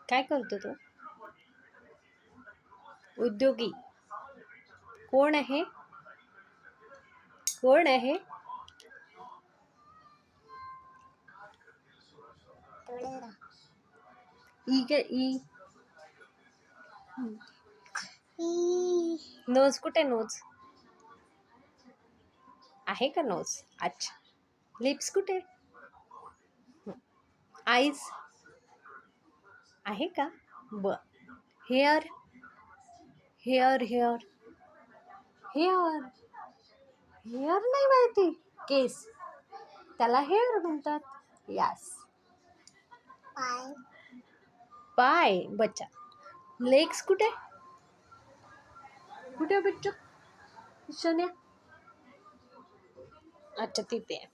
काय करतो तो? उद्योगी कोण आहे? कोण आहे? ई के ई नोज कुठे? नोज आहे का? नोज अच्छा. लिप्स कुठे? आईज आहे का? ब hair hair hair hair hair नाही माहिती. केस त्याला हेअर म्हणतात. यस. पाय बच्चा. लेग्स कुठे? कुठे बच्चा? शन्या अच्छा तिथे.